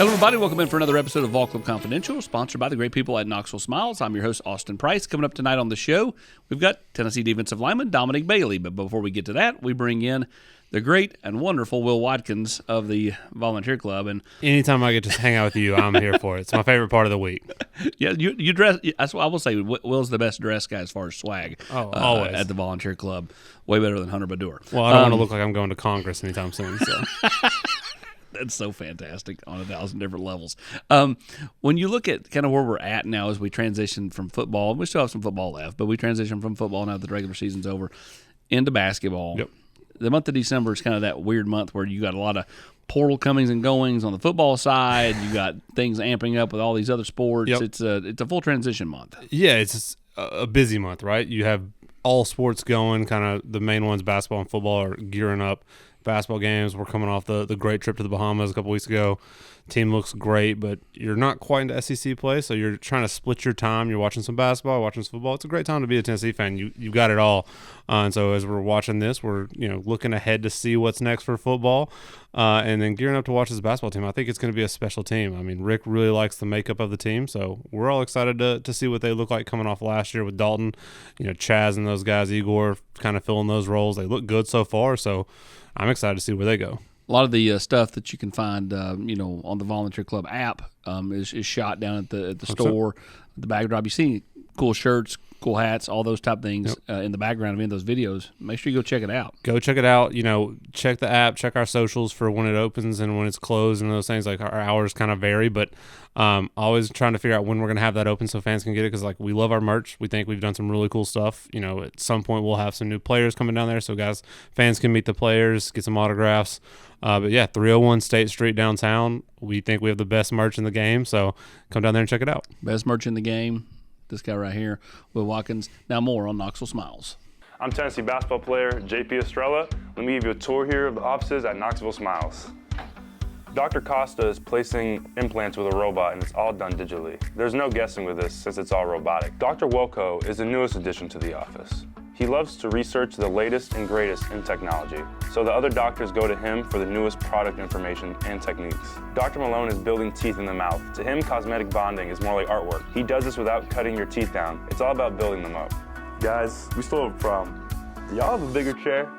Hello, everybody. Welcome in for another episode of Vol Club Confidential, sponsored by the great people at Knoxville Smiles. I'm your host, Austin Price. Coming up tonight on the show, we've got Tennessee defensive lineman Dominic Bailey. But before we get to that, we bring in the great and wonderful Will Watkins of the Volunteer Club. And anytime I get to hang out with you, I'm here for it. It's my favorite part of the week. Yeah, you dress. That's what I will say. Will's the best dressed guy as far as swag. Always at the Volunteer Club. Way better than Hunter Badur. Well, I don't want to look like I'm going to Congress anytime soon. So. That's so fantastic on 1,000 different levels. When you look at kind of where we're at now as we transition from football, we still have some football left, but we transition from football now that the regular season's over into basketball. Yep. The month of December is kind of that weird month where you got a lot of portal comings and goings on the football side. You got things amping up with all these other sports. Yep. It's a full transition month. Yeah, it's a busy month, right? You have all sports going. Kind of the main ones, basketball and football, are gearing up. Basketball games, we're coming off the great trip to the Bahamas a couple weeks ago. Team looks great, but you're not quite into SEC play, so you're trying to split your time. You're watching some basketball, watching some football. It's a great time to be a Tennessee fan. You got it all. And so as we're watching this, we're looking ahead to see what's next for football, and then gearing up to watch this basketball team. I think it's going to be a special team. I mean, Rick really likes the makeup of the team, so we're all excited to see what they look like coming off last year with Dalton, Chaz and those guys, Igor, kind of filling those roles. They look good so far, so I'm excited to see where they go. A lot of the stuff that you can find, on the Volunteer Club app is shot down at the store, the backdrop. You see cool shirts, cool hats, all those type of things in the background of any of those videos. Make sure you go check it out. Go check it out. Check the app, check our socials for when it opens and when it's closed and those things. Like our hours kind of vary, but always trying to figure out when we're going to have that open so fans can get it because we love our merch. We think we've done some really cool stuff. At some point we'll have some new players coming down there so fans can meet the players, get some autographs. But yeah, 301 State Street downtown. We think we have the best merch in the game, so come down there and check it out. Best merch in the game. This guy right here, Will Watkins. Now more on Knoxville Smiles. I'm Tennessee basketball player JP Estrella. Let me give you a tour here of the offices at Knoxville Smiles. Dr. Costa is placing implants with a robot, and it's all done digitally. There's no guessing with this since it's all robotic. Dr. Wilco is the newest addition to the office. He loves to research the latest and greatest in technology, so the other doctors go to him for the newest product information and techniques. Dr. Malone is building teeth in the mouth. To him, cosmetic bonding is more like artwork. He does this without cutting your teeth down. It's all about building them up. Guys, we still have a problem. Do y'all have a bigger chair?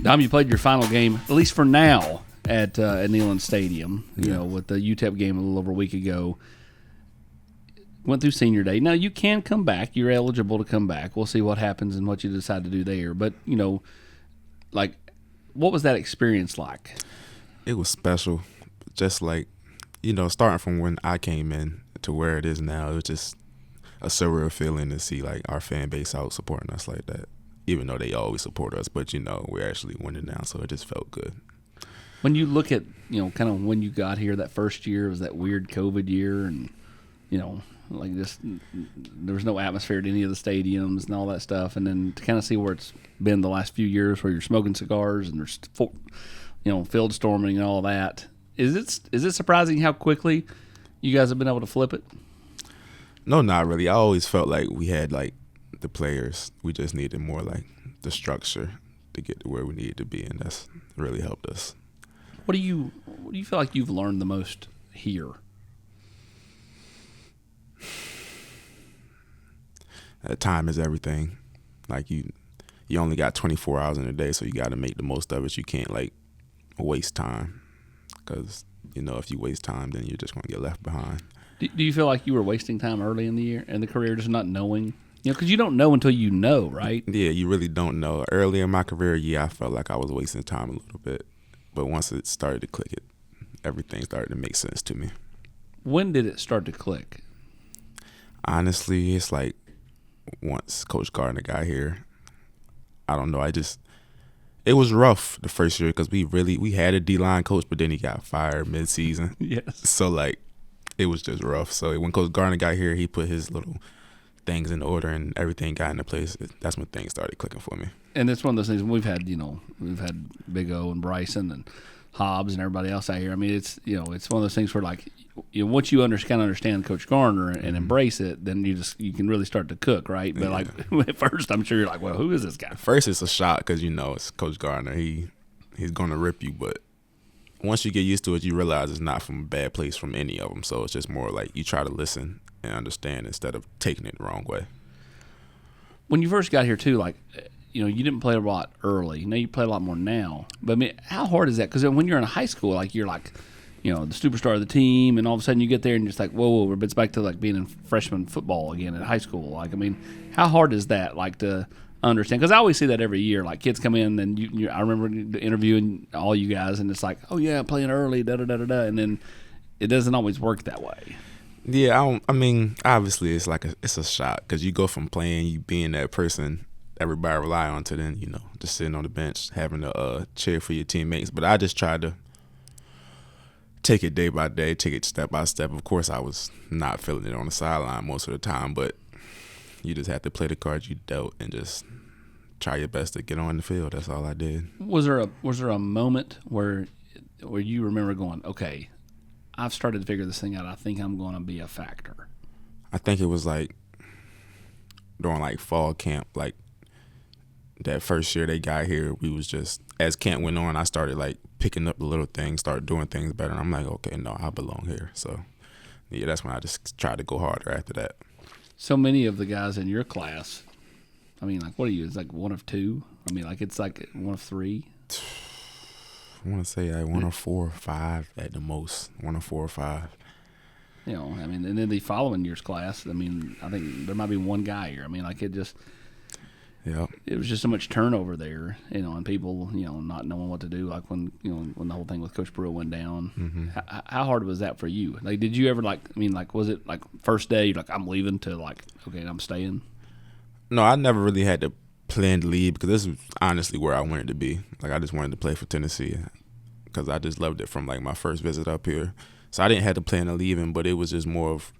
Dom, you played your final game, at least for now, at Neyland Stadium, with the UTEP game a little over a week ago. Went through senior day. Now, you can come back. You're eligible to come back. We'll see what happens and what you decide to do there. But, what was that experience like? It was special. Just starting from when I came in to where it is now, it was just a surreal feeling to see, our fan base out supporting us like that. Even though they always support us, but, we're actually winning now, so it just felt good. When you look at, kind of when you got here, that first year was that weird COVID year, and, there was no atmosphere at any of the stadiums and all that stuff, and then to kind of see where it's been the last few years where you're smoking cigars and there's, field storming and all that. Is it surprising how quickly you guys have been able to flip it? No, not really. I always felt like we had, the players. We just needed more the structure to get to where we needed to be, and that's really helped us. What do you feel like you've learned the most here? Time is everything. You only got 24 hours in a day, so you got to make the most of it. You can't waste time, because if you waste time, then you're just going to get left behind. Do you feel like you were wasting time early in the career, just not knowing? Because you don't know until you know, right? Yeah, you really don't know. Early in my career, I felt like I was wasting time a little bit. But once it started to click, everything started to make sense to me. When did it start to click? Honestly, it's once Coach Gardner got here. I don't know. It was rough the first year because we had a D-line coach, but then he got fired mid-season. Yes. So, it was just rough. So when Coach Gardner got here, he put his little things in order and everything got into place, that's when things started clicking for me. And it's one of those things we've had Big O and Bryson and Hobbs and everybody else out here. I mean, it's one of those things where like, once you kind of understand Coach Garner and embrace it, then you can really start to cook, right? But like at first, I'm sure you're like, well, who is this guy? First, it's a shock because it's Coach Garner. He's gonna rip you, but once you get used to it, you realize it's not from a bad place from any of them. So it's just more like you try to listen and understand instead of taking it the wrong way. When you first got here too, like, you didn't play a lot early. You play a lot more now. But I mean, how hard is that? Because when you're in high school, like you're like, the superstar of the team, and all of a sudden you get there and you're just like, whoa, it's back to like being in freshman football again in high school. Like, I mean, how hard is that? Like to understand? Because I always see that every year. Like kids come in and I remember interviewing all you guys, and it's like, oh yeah, playing early, da da da da da, and then it doesn't always work that way. Yeah, I mean, obviously it's it's a shock because you go from playing, you being that person everybody rely on, to then just sitting on the bench having to cheer for your teammates. But I just tried to take it day by day, take it step by step. Of course, I was not feeling it on the sideline most of the time, but you just have to play the cards you dealt and just try your best to get on the field. That's all I did. Was there a moment where you remember going, okay, I've started to figure this thing out. I think I'm going to be a factor? I think it was like during like fall camp, like that first year they got here, we was just, as camp went on, I started like picking up the little things, started doing things better. And I'm like, okay, no, I belong here. So yeah, that's when I just tried to go harder after that. So many of the guys in your class, I mean, like, what are you? It's like one of two? I mean, like, it's like one of three? I want to say like one or 4 or 5 at the most. 1 or 4 or 5. I mean, and then the following year's class, I mean, I think there might be one guy here. I mean, like, it was just so much turnover there, and people, not knowing what to do, like when the whole thing with Coach Brewer went down. Mm-hmm. How hard was that for you? Like, did you ever was it like first day, you're like, I'm leaving, to like, okay, I'm staying? No, I never really had to plan to leave because this was honestly where I wanted to be. Like, I just wanted to play for Tennessee because I just loved it from like my first visit up here. So I didn't have to plan on leaving, but it was just more of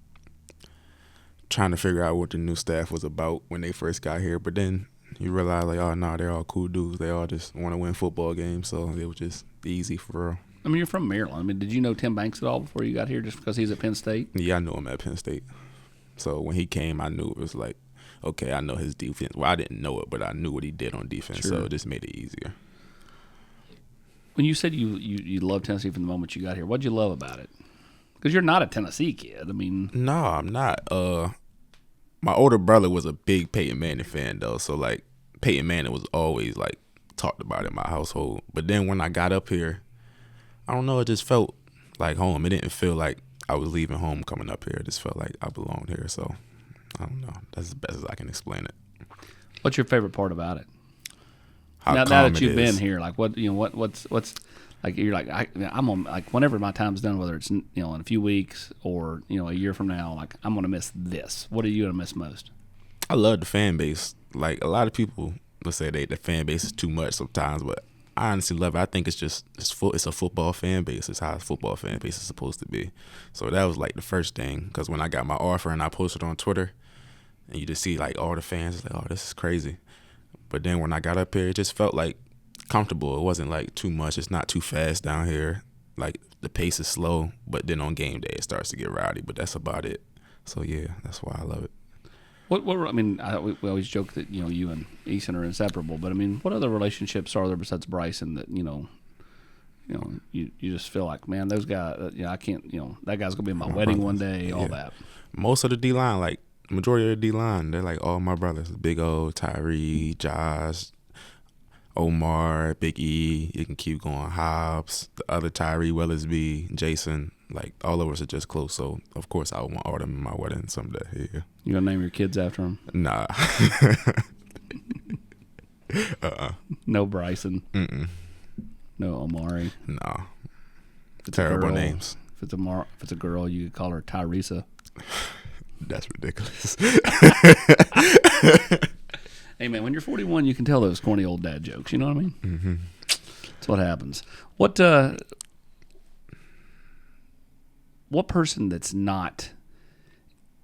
trying to figure out what the new staff was about when they first got here. But then you realize, like, oh, no, they're all cool dudes. They all just want to win football games, so it was just easy for real. I mean, you're from Maryland. I mean, did you know Tim Banks at all before you got here just because he's at Penn State? Yeah, I knew him at Penn State. So when he came, I knew it was like, okay, I know his defense. Well, I didn't know it, but I knew what he did on defense, sure. So it just made it easier. When you said you loved Tennessee from the moment you got here, what did you love about it? Because you're not a Tennessee kid. I mean, no, I'm not. My older brother was a big Peyton Manning fan, though. So like Peyton Manning was always like talked about in my household. But then when I got up here, I don't know, it just felt like home. It didn't feel like I was leaving home coming up here. It just felt like I belonged here. So I don't know. That's as best as I can explain it. What's your favorite part about it? Now that you've been here, like what's like, you're like, I'm on, like, whenever my time's done, whether it's in a few weeks or a year from now, like, I'm gonna miss this. What are you gonna miss most? I love the fan base. Like, a lot of people will say the fan base is too much sometimes, but I honestly love it. I think it's a football fan base. It's how a football fan base is supposed to be. So that was like the first thing, because when I got my offer and I posted on Twitter, and you just see like all the fans, it's like, oh, this is crazy. But then when I got up here, it just felt like comfortable. It wasn't like too much. It's not too fast down here. Like, the pace is slow, but then on game day it starts to get rowdy. But that's about it. So yeah, that's why I love it. I mean, we always joke that you and Eason are inseparable. But I mean, what other relationships are there besides Bryson that you just feel like, man, those guys, I can't, that guy's gonna be in my wedding one day, all that. Most of the D line, like majority of the D line, they're like all my brothers. Big O, Tyree, Josh, Omar, Big E. You can keep going. Hobbs, the other Tyree, Wellesley, Jason. Like, all of us are just close. So of course I would want all them in my wedding someday. Yeah. You gonna name your kids after them? Nah. No Bryson. Mm-mm. No Omari. No. Terrible names. If it's a girl, you could call her Tyresa. That's ridiculous. Hey, man, when you're 41, you can tell those corny old dad jokes. You know what I mean? Mm-hmm. That's what happens. What person that's not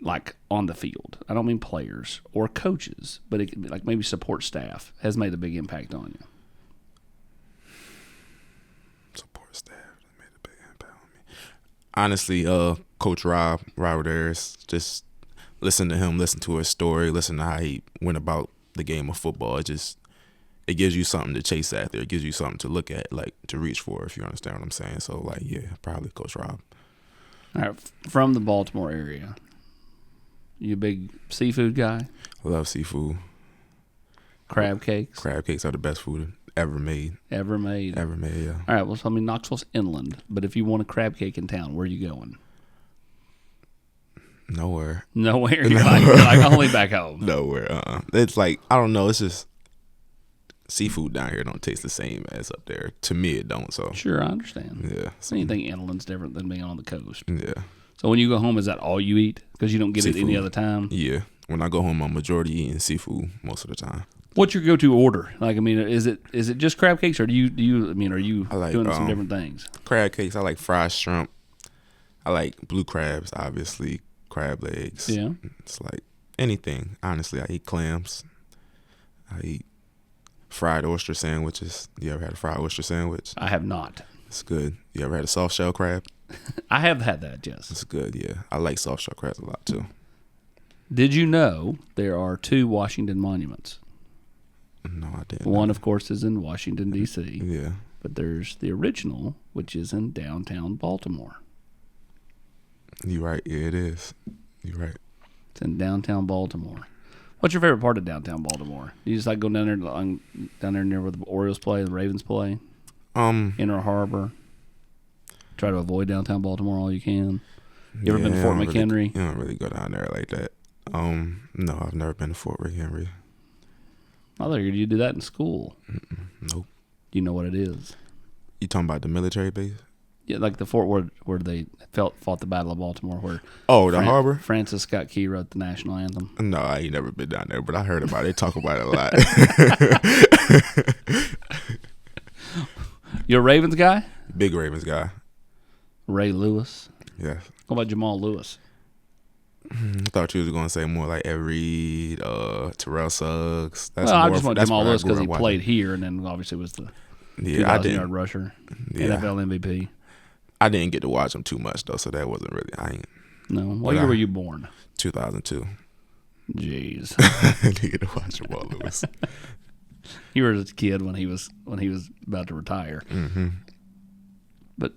like on the field. I don't mean players or coaches, but it could be like maybe support staff has made a big impact on you. Support staff has made a big impact on me. Honestly, Coach Rob Ayers, just listen to him, listen to his story, listen to how he went about the game of football. It gives you something to chase after. It gives you something to look at, like to reach for, if you understand what I'm saying. So, like, yeah, probably Coach Rob. All right, from the Baltimore area, you a big seafood guy? I love seafood. Crab cakes? Crab cakes are the best food ever made. Ever made? Ever made, yeah. All right, well, so I mean, Knoxville's inland, but if you want a crab cake in town, where are you going? Nowhere. Nowhere? You're like only back home. Nowhere. It's like, I don't know. It's just seafood down here don't taste the same as up there. To me, it don't. So sure, I understand. Yeah. Anything inland's different than being on the coast. Yeah. So when you go home, is that all you eat? Because you don't get Seafood. it any other time? Yeah. When I go home, I'm majority eating seafood most of the time. What's your go-to order? Like, I mean, is it just crab cakes, or are you doing some different things? Crab cakes. I like fried shrimp. I like blue crabs, obviously. Crab legs. Yeah. It's like anything. Honestly, I eat clams. I eat fried oyster sandwiches. You ever had a fried oyster sandwich? I have not. It's good. You ever had a soft shell crab? I have had that, yes. It's good, yeah. I like soft shell crabs a lot, too. Did you know there are 2 Washington monuments? No, I didn't. One, of course, is in Washington, D.C., Yeah. but there's the original, which is in downtown Baltimore. You're right. Yeah, it is. You're right. It's in downtown Baltimore. What's your favorite part of downtown Baltimore? You just like go down there near where the Orioles play, the Ravens play? Inner Harbor. Try to avoid downtown Baltimore all you can. You ever been to Fort McHenry? You don't really go down there like that. No, I've never been to Fort McHenry. I thought you'd do that in school. Nope. Do you know what it is? You talking about the military base? Yeah, like the fort where they fought the Battle of Baltimore. Where the harbor? Francis Scott Key wrote the national anthem. No, I ain't never been down there, but I heard about it. They talk about it a lot. You a Ravens guy? Big Ravens guy. Ray Lewis. Yeah. What about Jamal Lewis? I thought you was going to say more like Ed Reed, Terrell Suggs. I just want Jamal Lewis because he played here and then obviously was the 2,000-yard rusher, NFL MVP. I didn't get to watch him too much, though, so that wasn't really No. What year were you born? 2002. Jeez. I didn't get to watch Jamal Lewis. You were a kid when he was about to retire. Mm-hmm. But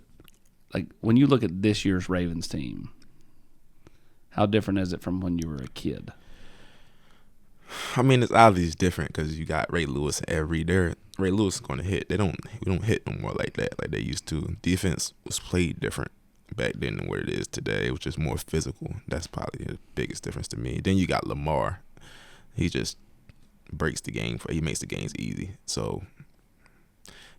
like when you look at this year's Ravens team, how different is it from when you were a kid? I mean, it's obviously different because you got Ray Lewis and Ed Reed. Ray Lewis is going to hit. We don't hit no more like that, like they used to. Defense was played different back then than what it is today. It was just more physical. That's probably the biggest difference to me. Then you got Lamar. He just breaks the game. He makes the games easy. So,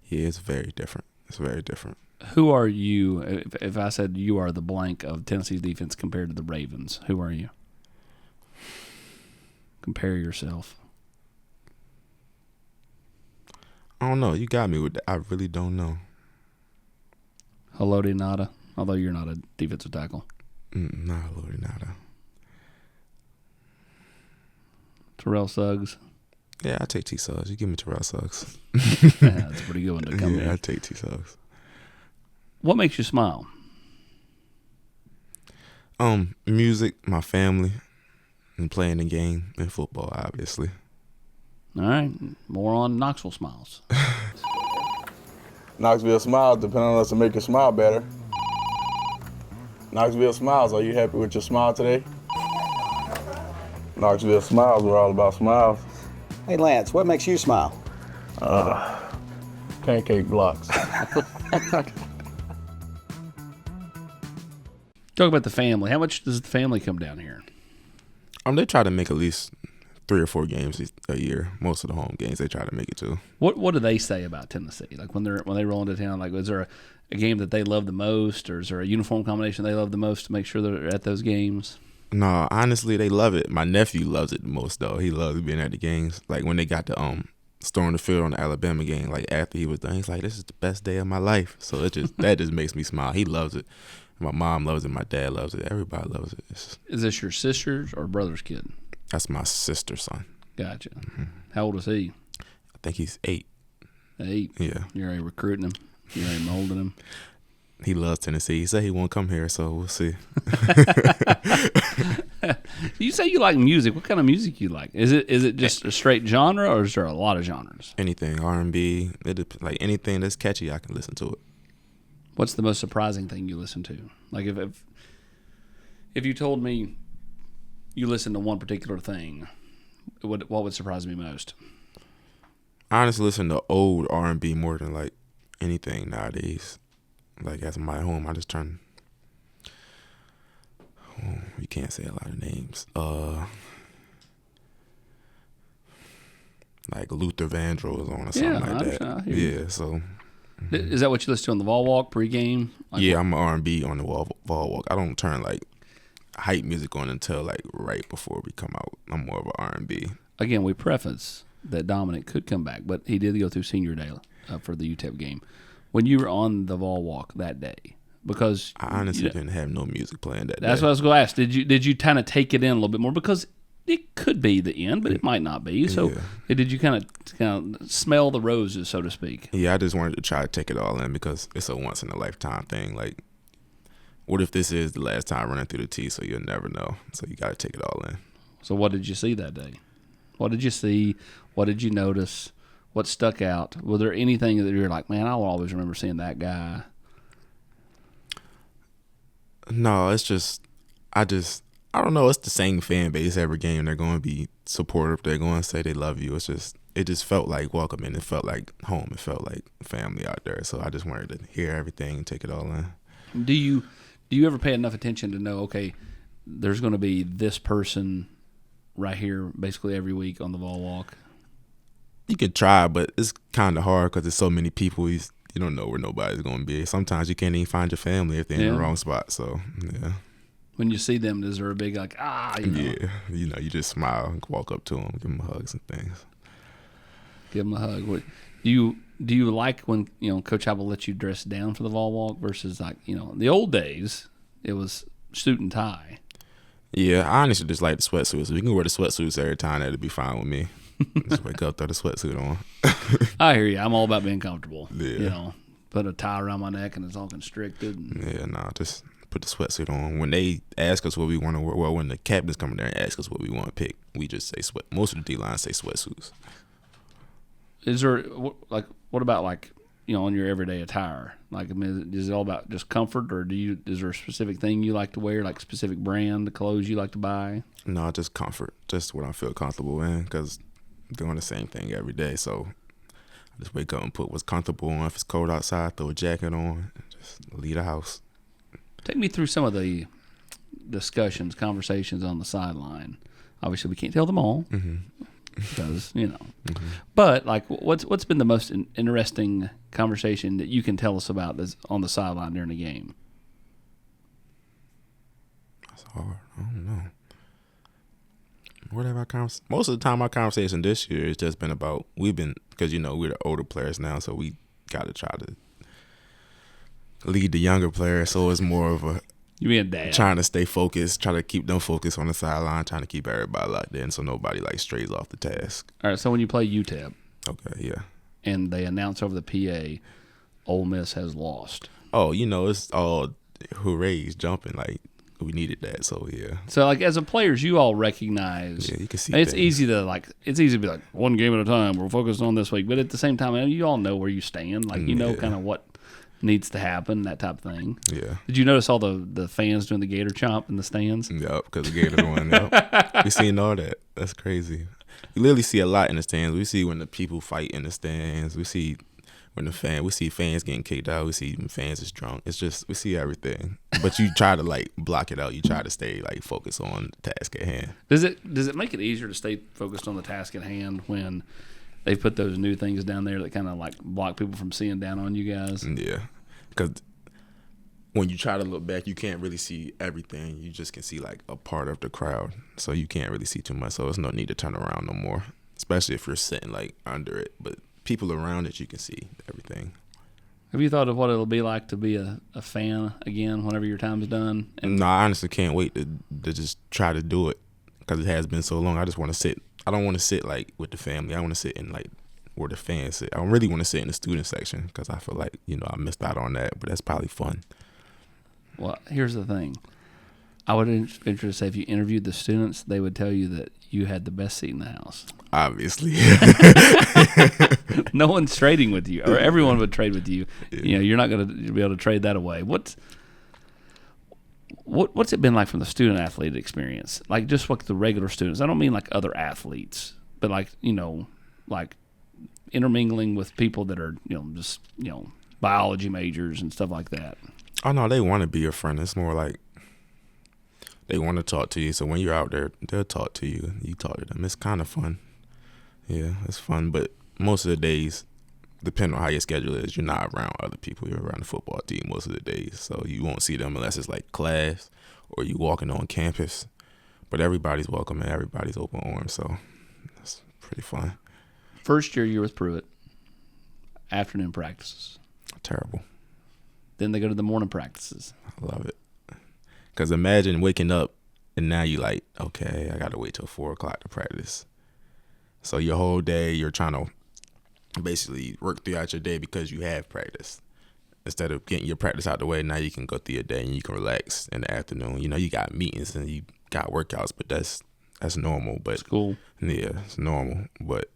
yeah, it's very different. It's very different. Who are you? If I said you are the blank of Tennessee's defense compared to the Ravens, who are you? Compare yourself. I don't know. You got me with that. I really don't know. Haloti Ngata, although you're not a defensive tackle. Nah, Haloti Ngata. Terrell Suggs. Yeah, I take T Suggs. You give me Terrell Suggs. That's a pretty good one to come in. I take T Suggs. What makes you smile? Music, my family, and playing the game and football, obviously. All right, more on Knoxville Smiles. Knoxville Smiles depend on us to make you smile better. Knoxville Smiles, are you happy with your smile today? Knoxville Smiles, we're all about smiles. Hey Lance, what makes you smile? Pancake blocks. Talk about the family. How much does the family come down here? They try to make at least 3 or 4 games a year. Most of the home games they try to make it to. What do they say about Tennessee? Like when they roll into town, like is there a game that they love the most, or is there a uniform combination they love the most to make sure they're at those games? No, honestly, they love it. My nephew loves it the most, though. He loves being at the games. Like when they got the stormed the field on the Alabama game. Like after he was done, he's like, "This is the best day of my life." So that just makes me smile. He loves it. My mom loves it. My dad loves it. Everybody loves it. Is this your sister's or brother's kid? That's my sister's son. Gotcha. Mm-hmm. How old is he? I think he's 8. 8? Yeah. You're already recruiting him? You're already molding him? He loves Tennessee. He said he won't come here, so we'll see. You say you like music. What kind of music you like? Is it just a straight genre, or is there a lot of genres? Anything, R&B, like anything that's catchy, I can listen to it. What's the most surprising thing you listen to? Like if you told me you listen to one particular thing, what would surprise me most? I honestly listen to old R&B more than like anything nowadays. Like as I'm at home, I just turn. Oh, you can't say a lot of names. Like Luther Vandross on or something like that. Yeah, so. Is that what you listen to on the Vol Walk pregame? Yeah, I'm an R&B on the Vol Walk. I don't turn like hype music on until like right before we come out. I'm more of an R&B. Again, we preface that Dominic could come back, but he did go through senior day for the UTEP game. When you were on the Vol Walk that day, because I honestly didn't have no music playing that day. That's what I was going to ask. Did you kind of take it in a little bit more, because it could be the end, but it might not be. So did you kind of smell the roses, so to speak? Yeah, I just wanted to try to take it all in because it's a once in a lifetime thing. Like, what if this is the last time running through the T? So you'll never know. So you got to take it all in. So what did you see that day? What did you see? What did you notice? What stuck out? Was there anything that you're like, man, I'll always remember seeing that guy? No, it's just, I don't know. It's the same fan base every game. They're going to be supportive. They're going to say they love you. It just felt like welcoming. It felt like home. It felt like family out there. So I just wanted to hear everything and take it all in. Do you ever pay enough attention to know, okay, there's going to be this person right here basically every week on the Vol Walk? You can try, but it's kind of hard because there's so many people. You don't know where nobody's going to be. Sometimes you can't even find your family if they're in the wrong spot. So, yeah. When you see them, is there a big like, Yeah, you just smile and walk up to them, give them hugs and things. Give them a hug. What, do you like when Coach Apple lets you dress down for the Vol Walk versus like the old days it was suit and tie? Yeah, I honestly just like the sweatsuits. If we can wear the sweatsuits every time, that'd be fine with me. Just wake up, throw the sweatsuit on. I hear you. I'm all about being comfortable. Yeah. Put a tie around my neck and it's all constricted. Just put the sweatsuit on. When they ask us what we want to wear, well, when the captains come in there and ask us what we want to pick, we just say sweat. Most of the D-line say sweatsuits. Is there what about on your everyday attire? Like, I mean, is it all about just comfort, or is there a specific thing you like to wear, like specific brand clothes you like to buy? No, just comfort. Just what I feel comfortable in, because I'm doing the same thing every day. So I just wake up and put what's comfortable on. If it's cold outside, throw a jacket on, and just leave the house. Take me through some of the conversations on the sideline. Obviously, we can't tell them all. Mm-hmm. Because but like, what's been the most interesting conversation that you can tell us about that's on the sideline during the game? That's hard. I don't know. Most of the time, our conversation this year has just been about because we're the older players now, so we got to try to lead the younger players. So it's more of a you being dad, trying to stay focused, try to keep them focused on the sideline, trying to keep everybody locked in so nobody strays off the task. All right, so when you play UTEP, okay, yeah, and they announce over the PA, Ole Miss has lost. Oh, it's all hoorays jumping like we needed that. So yeah. So as a players, you all recognize. Yeah, you can see. It's easy to be like one game at a time. We're focused on this week, but at the same time, you all know where you stand. Kind of what needs to happen, that type of thing. Yeah. Did you notice all the fans doing the Gator chomp in the stands? Yep, because the Gator won. Yep. We seen all that. That's crazy. We literally see a lot in the stands. We see when the people fight in the stands. We see we see fans getting kicked out. We see when fans is drunk. It's just, we see everything. But you try to block it out. You try to stay focused on the task at hand. Does it make it easier to stay focused on the task at hand when they put those new things down there that kind of block people from seeing down on you guys? Yeah, because when you try to look back, you can't really see everything. You just can see a part of the crowd, so you can't really see too much. So there's no need to turn around no more. especially if you're sitting like under it. But people around it, you can see everything. Have you thought of what it'll be like to be a fan again whenever your time's done? No, I honestly can't wait to just try to do it because it has been so long. I just want to sit. I don't want to sit like with the family. I want to sit in like where the fans sit. I really want to sit in the student section because I feel like, I missed out on that, but that's probably fun. Well, here's the thing. I would venture to say if you interviewed the students, they would tell you that you had the best seat in the house. Obviously. No one's trading with you, or everyone would trade with you. Yeah. You're not going to be able to trade that away. What's it been like from the student athlete experience? Like just like the regular students. I don't mean like other athletes, but like like intermingling with people that are just biology majors and stuff like that. Oh no, they want to be your friend. It's more like they want to talk to you. So when you're out there, they'll talk to you. You talk to them. It's kind of fun. Yeah, it's fun. But most of the days, depending on how your schedule is, you're not around other people. You're around the football team most of the days. So you won't see them unless it's like class or you walking on campus. But everybody's welcome and everybody's open arms. So it's pretty fun. First year you're with Pruitt, afternoon practices. Terrible. Then they go to the morning practices. I love it. Because imagine waking up and now you like, okay, I got to wait till 4 o'clock to practice. So your whole day, you're trying to basically work throughout your day because you have practice. Instead of getting your practice out the way, now you can go through your day and you can relax in the afternoon. You got meetings and you got workouts, but that's normal. But School. Yeah, it's normal. But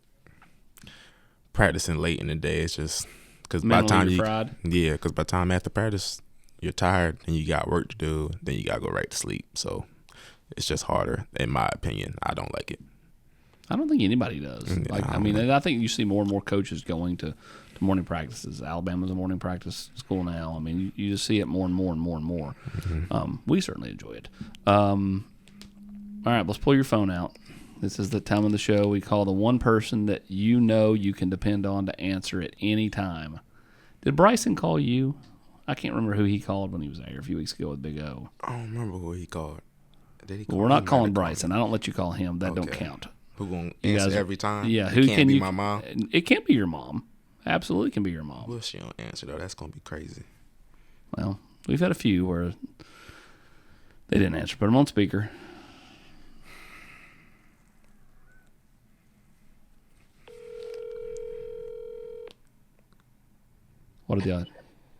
practicing late in the day, it's just because by the Mentally time fried. because by the time after practice, you're tired and you got work to do. Then you got to go right to sleep. So it's just harder, in my opinion. I don't like it. I don't think anybody does. Yeah, And I think you see more and more coaches going to morning practices. Alabama's a morning practice school now. I mean, you just see it more and more and more and more. Mm-hmm. We certainly enjoy it. All right, let's pull your phone out. This is the time of the show we call the one person that you can depend on to answer at any time. Did Bryson call you? I can't remember who he called when he was there a few weeks ago with Big O. I don't remember who he called. Did he call Well, we're not me? calling Bryson. I don't let you call him. That don't Okay. count. Who gonna You answer guys- every time? Yeah, It who can't can be you? my mom. It can't be your mom. Absolutely can be your mom. Well, she don't answer though. That's gonna be crazy. Well, we've had a few where they didn't answer. Put them on speaker. What are the other?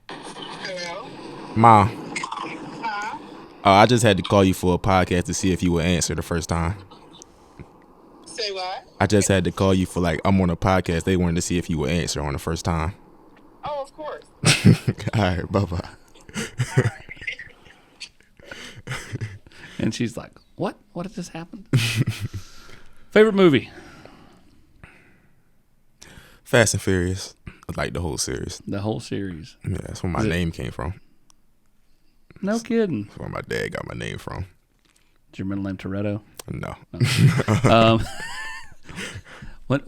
Hello? Ma, Huh? I just had to call you for a podcast to see if you would answer the first time. Say what? I just had to call you for I'm on a podcast. They wanted to see if you would answer on the first time. Oh, of course. All right, bye-bye. And she's like, "What? What had just happened?" Favorite movie? Fast and Furious. I like the whole series. The whole series. Yeah, that's where my Is it- name came from. No kidding. That's where my dad got my name from. Is your middle name Toretto? No.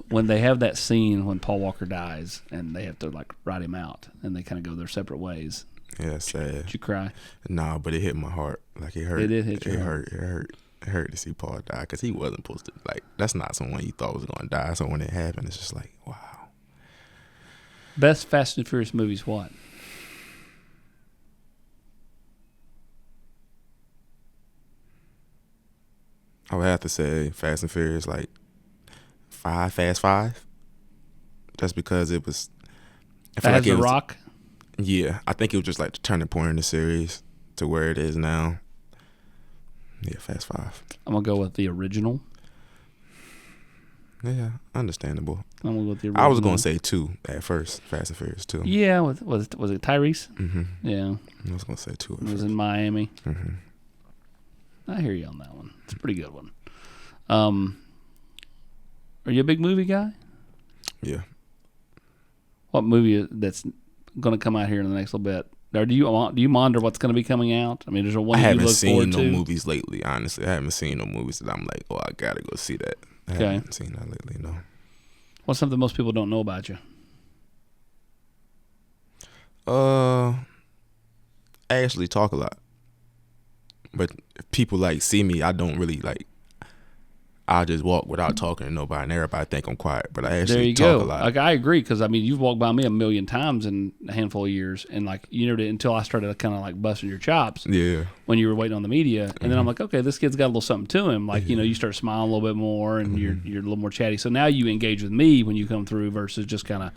When they have that scene when Paul Walker dies and they have to write him out and they kind of go their separate ways. Yeah, it's sad. Did you cry? Nah, but it hit my heart. It hurt. It did hit your It heart. hurt. It hurt. It hurt to see Paul die because he wasn't supposed to. That's not someone you thought was going to die. So when it happened, it's just wow. Best Fast and Furious movies, what? I would have to say Fast and Furious, Fast Five. Just because it was. I feel As it The was- Rock? Yeah, I think it was just the turning point in the series to where it is now. Yeah, Fast Five. I'm going to go with the original. Yeah, understandable. I'm going to go with the original. I was going to say 2 at first, Fast and Furious 2. Yeah, was it Tyrese? Mm-hmm. Yeah, I was going to say 2 at it was first. in Miami. Mm-hmm. I hear you on that one. It's a pretty good one. Are you a big movie guy? Yeah. What movie that's going to come out here in the next little bit? Or do you monitor what's going to be coming out? I mean, there's a one I that you haven't look seen forward no to. movies lately, honestly. I haven't seen no movies that I'm like, oh, I got to go see that. I Okay. haven't seen that lately, no. What's something most people don't know about you? I actually talk a lot. But if people see me, I don't really I just walk without talking to nobody, and everybody think I'm quiet, but I There actually you talk go. a lot. Like I agree, because I mean you've walked by me a million times in a handful of years, and like you never did until I started kind of like busting your chops. Yeah. When you were waiting on the media, and then I'm like, okay, this kid's got a little something to him. Like you start smiling a little bit more, and you're a little more chatty. So now you engage with me when you come through versus just kind of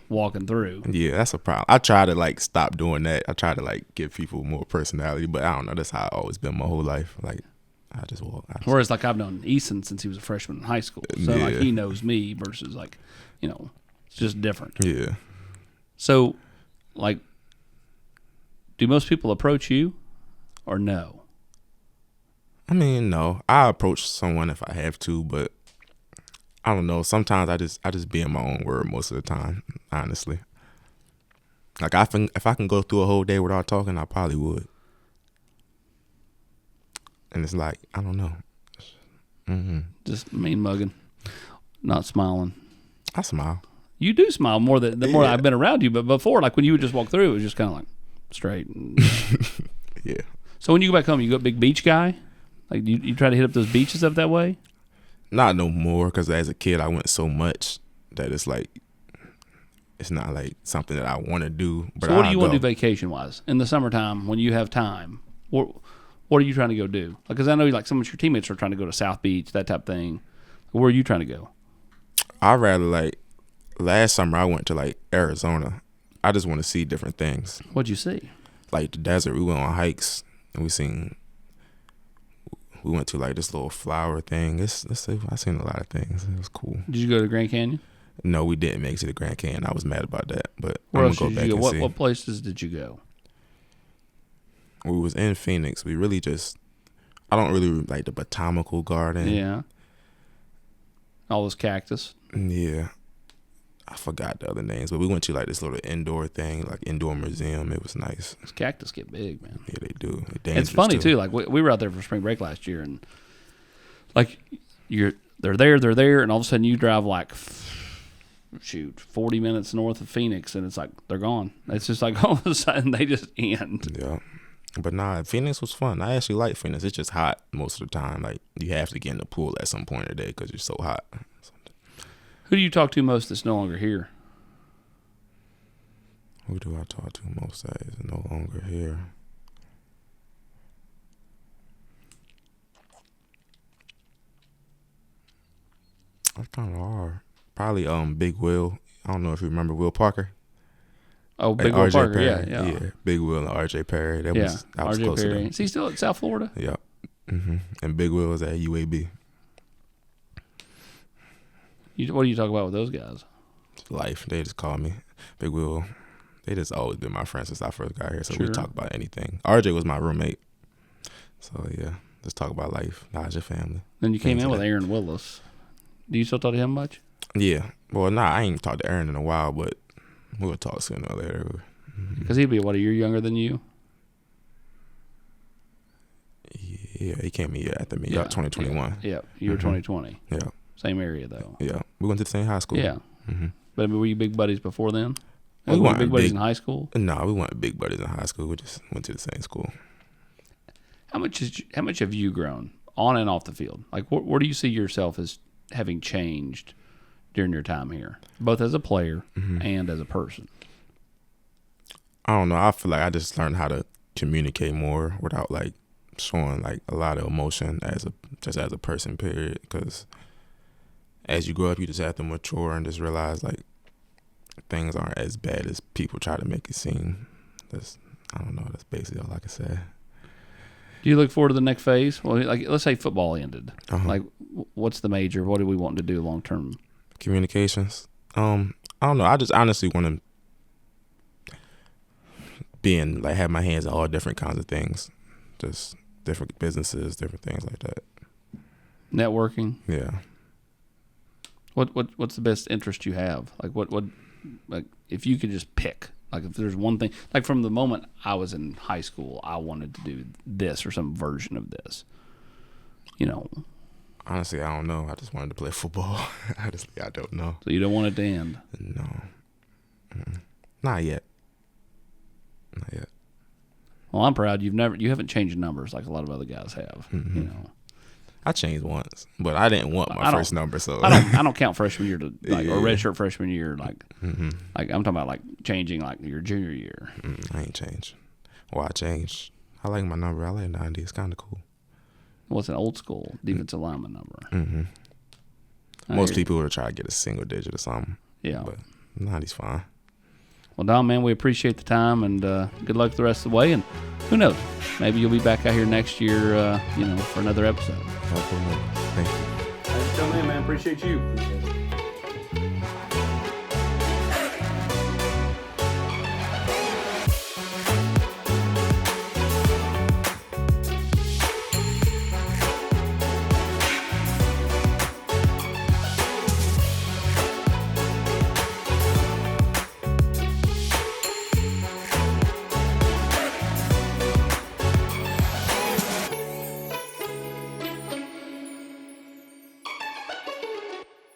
walking through. Yeah, that's a problem. I try to like stop doing that. I try to like give people more personality, but I don't know. That's how I've always been my whole life. Like I just walk. Whereas like I've known Eason since he was a freshman in high school, so like Yeah. he knows me versus like it's just different. Yeah. So like, do most people approach you or no? I mean, no. I approach someone if I have to, but I don't know. Sometimes I just be in my own word most of the time, honestly. Like if I can go through a whole day without talking, I probably would. And it's like, I don't know. Just mean mugging, not smiling. I smile. You do smile more the more Yeah. I've been around you, but before, like when you would just walk through, it was just kind of like straight. Yeah. So when you go back home, you go big beach guy? Like you try to hit up those beaches up that way? Not no more, because as a kid I went so much that it's like it's not like something that I want to do. But So what do I'll you want to go. do vacation wise in the summertime when you have time? What are you trying to go do? Because I know like some of your teammates are trying to go to South Beach, that type of thing. Where are you trying to go? I'd rather like last summer I went to like Arizona. I just want to see different things. What'd you see? Like the desert. We went on hikes and we went to like this little flower thing. I seen a lot of things. It was cool. Did you go to Grand Canyon? No, we didn't make it to the Grand Canyon. I was mad about that, but Where I'm else gonna go did back you go? and see. What places did you go? We was in Phoenix. We really I don't really like the botanical garden. Yeah. All those cactus. Yeah. I forgot the other names, but we went to like this little indoor thing, like indoor museum. It was nice. Those cactus get big, man. Yeah, they do. They're It's dangerous, funny too. Like we were out there for spring break last year, and like they're there, and all of a sudden you drive like 40 minutes north of Phoenix, and it's like they're gone. It's just like all of a sudden they just end. Yeah. But nah, Phoenix was fun. I actually like Phoenix. It's just hot most of the time. Like you have to get in the pool at some point of the day because you're so hot. Who do you talk to most that's no longer here? Who do I talk to most that is no longer here? That's kind of hard. Probably Big Will. I don't know if you remember Will Parker. Oh, Like Big Will RJ Parker. Perry. Yeah. Big Will and RJ Perry. That Yeah. was I was RJ close to Perry. them. Is he still at South Florida? Yeah. And Big Will was at UAB. What do you talk about with those guys? Life. They just call me Big Will. They just always been my friends since I first got here. So we Sure. talk about anything. RJ was my roommate. So yeah, just talk about life, not your family. Then you came Things in with like that. Aaron Willis. Do you still talk to him much? Yeah. Well, I ain't talked to Aaron in a while, but we'll talk sooner or later. Because he'd be what, a year younger than you? Yeah, he came a year after me. Yeah, Yeah, 2021. Yeah, you were 2020. Yeah. Same area though. Yeah. We went to the same high school. Yeah. hmm But I mean, were you big buddies before then? We Were you weren't big buddies big- in high school. No, we weren't big buddies in high school. We just went to the same school. How much have you grown on and off the field? Like, where do you see yourself as having changed during your time here, both as a player and as a person? I don't know. I feel like I just learned how to communicate more without like showing like a lot of emotion as a person. Period. Because as you grow up, you just have to mature and just realize like things aren't as bad as people try to make it seem. I don't know. That's basically all I can say. Do you look forward to the next phase? Well, like let's say football ended. Uh-huh. Like, what's the major? What do we want to do long term? Communications. I don't know. I just honestly want to have my hands in all different kinds of things, just different businesses, different things like that. Networking. Yeah. What's the best interest you have? Like if you could just pick, like if there's one thing, like from the moment I was in high school, I wanted to do this or some version of this. Honestly, I don't know. I just wanted to play football. Honestly, I don't know. So you don't want it to end. No. Not yet. Not yet. Well, I'm proud you haven't changed numbers like a lot of other guys have. Mm-hmm. I changed once, but I didn't want my first number, so I don't count freshman year to like or Yeah. redshirt freshman year like like I'm talking about like changing like your junior year. I ain't changed. Well, I changed. I like my number. I like 90. It's kind of cool. What's an old school defensive lineman number? Most people would try to get a single digit or something. Yeah. But 90's fine. Well, Dom, man, we appreciate the time and good luck the rest of the way. And who knows, maybe you'll be back out here next year, for another episode. Thank you. Thanks for coming in, man. Appreciate you.